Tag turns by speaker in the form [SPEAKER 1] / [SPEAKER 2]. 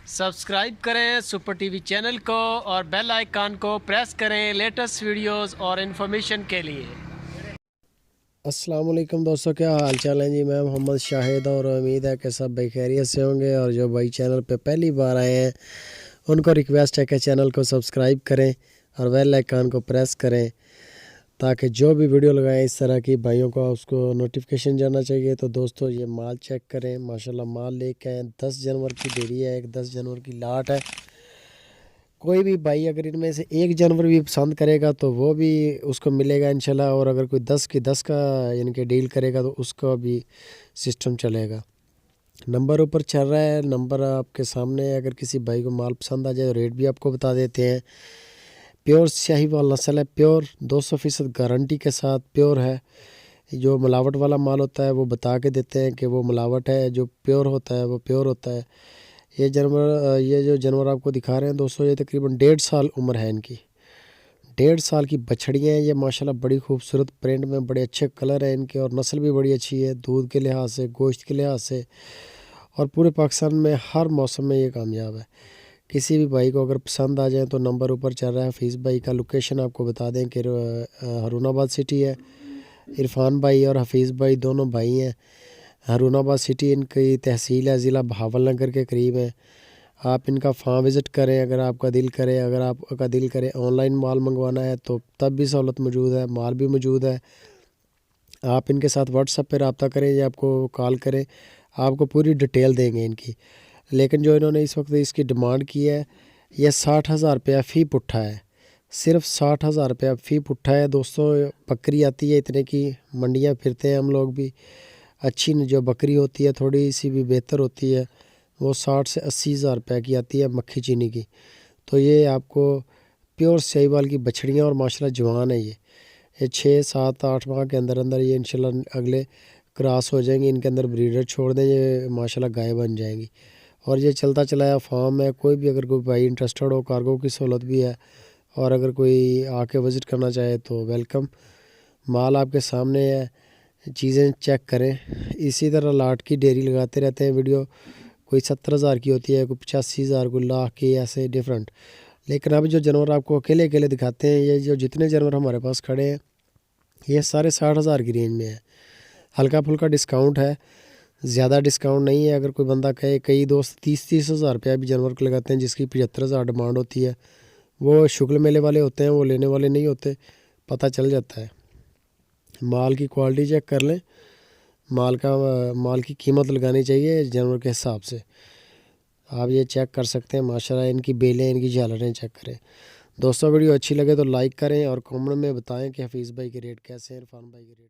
[SPEAKER 1] Subscribe करें super TV channel को और बेल आइकन को प्रेस करें लेटेस्ट वीडियोस और इन्फॉर्मेशन के लिए।
[SPEAKER 2] अस्सलाम वालेकुम दोस्तों, क्या हाल चाल है जी। मैं मोहम्मद शाहिद और उम्मीद है कि सब भाई खैरियत से होंगे। और जो भाई चैनल पे पहली बार आए हैं उनको रिक्वेस्ट है कि चैनल को सब्सक्राइब करें और बेल आइकन को प्रेस करें ताकि जो भी वीडियो लगाएं इस तरह की भाइयों को उसको नोटिफिकेशन जाना चाहिए। तो दोस्तों ये माल चेक करें, माशाल्लाह माल लेके आए। 10 जनवरी की देरी है, एक 10 जनवरी की लाट है। कोई भी भाई अगर इनमें से 1 जनवरी भी पसंद करेगा तो वो भी उसको मिलेगा इंशाल्लाह। और अगर कोई 10 की 10 का यानी कि डील करेगा तो उसका भी सिस्टम चलेगा। नंबर ऊपर चल रहा है, नंबर आपके सामने है। अगर किसी भाई को माल पसंद आ जाए तो रेट भी आपको बता देते हैं। प्योर शाहीवाल नस्ल है, प्योर 200% गारंटी के साथ प्योर है। जो मिलावट वाला माल होता है वो बता के देते हैं कि वो मिलावट है, जो प्योर होता है वो प्योर होता है। ये जो जानवर आपको दिखा रहे हैं दोस्तों, ये तकरीबन 1.5 साल उम्र है इनकी। 1.5 साल की बछड़ियाँ हैं ये माशाल्लाह, बड़ी खूबसूरत प्रिंट में, बड़े अच्छे कलर हैं इनके और नस्ल भी बड़ी अच्छी है दूध के लिहाज से, गोश्त के लिहाज से। और पूरे पाकिस्तान में हर मौसम में ये कामयाब है। किसी भी भाई को अगर पसंद आ जाए तो नंबर ऊपर चल रहा है। हफीज़ भाई का लोकेशन आपको बता दें कि हारूनाबाद सिटी है। इरफान भाई और हफीज़ भाई दोनों भाई हैं। हारूनाबाद सिटी इनकी तहसील है, ज़िला बहावलनगर के करीब है। आप इनका फार्म विज़िट करें अगर आपका दिल करे। अगर आपका दिल करे ऑनलाइन माल मंगवाना है तो तब भी सहूलत मौजूद है, माल भी मौजूद है। आप इनके साथ व्हाट्सएप पे रब्ता करें या आपको कॉल करें, आपको पूरी डिटेल देंगे इनकी। लेकिन जो इन्होंने इस वक्त इसकी डिमांड की है यह 60,000 रुपया फ़ी पुट्ठा है। सिर्फ 60,000 रुपया फ़ी पुट्ठा है दोस्तों। बकरी आती है इतने की, मंडियाँ फिरते हैं हम लोग भी। अच्छी जो बकरी होती है थोड़ी सी भी बेहतर होती है, वो 60 से 80,000 रुपये की आती है मक्खी चीनी की। तो ये आपको प्योर शाहीवाल की बछड़ियाँ और माशाल्लाह जवान है ये 6, 7, 8 माह के अंदर अंदर ये इंशाल्लाह अगले क्रॉस हो जाएंगी। इनके अंदर ब्रीडर छोड़ दें, ये माशाल्लाह गाय बन जाएंगी। और ये चलता चलाया फार्म है। कोई भी अगर कोई भाई इंटरेस्टेड हो, कार्गो की सहूलत भी है। और अगर कोई आके विज़िट करना चाहे तो वेलकम। माल आपके सामने है, चीज़ें चेक करें। इसी तरह लाट की डेयरी लगाते रहते हैं वीडियो। कोई 70,000 की होती है, कोई 85,000, कोई लाख की, ऐसे डिफरेंट। लेकिन अभी जो जानवर आपको अकेले अकेले दिखाते हैं, ये जो जितने जानवर हमारे पास खड़े हैं ये सारे 60,000 की रेंज में है। हल्का फुल्का डिस्काउंट है, ज़्यादा डिस्काउंट नहीं है। अगर कोई बंदा कहे, कई दोस्त 30-30 हज़ार रुपया भी जानवर को लगाते हैं जिसकी 75,000 डिमांड होती है। वो शुक्ल मेले वाले होते हैं, वो लेने वाले नहीं होते, पता चल जाता है। माल की क्वालिटी चेक कर लें, माल की कीमत लगानी चाहिए जानवर के हिसाब से। आप ये चेक कर सकते हैं माशाल्लाह। इनकी बेलें, इनकी झालरें चेक करें दोस्तों। वीडियो अच्छी लगे तो लाइक करें और कमेंट में बताएं कि हफीज़ भाई के रेट कैसे हैं, इरफान भाई के रेट।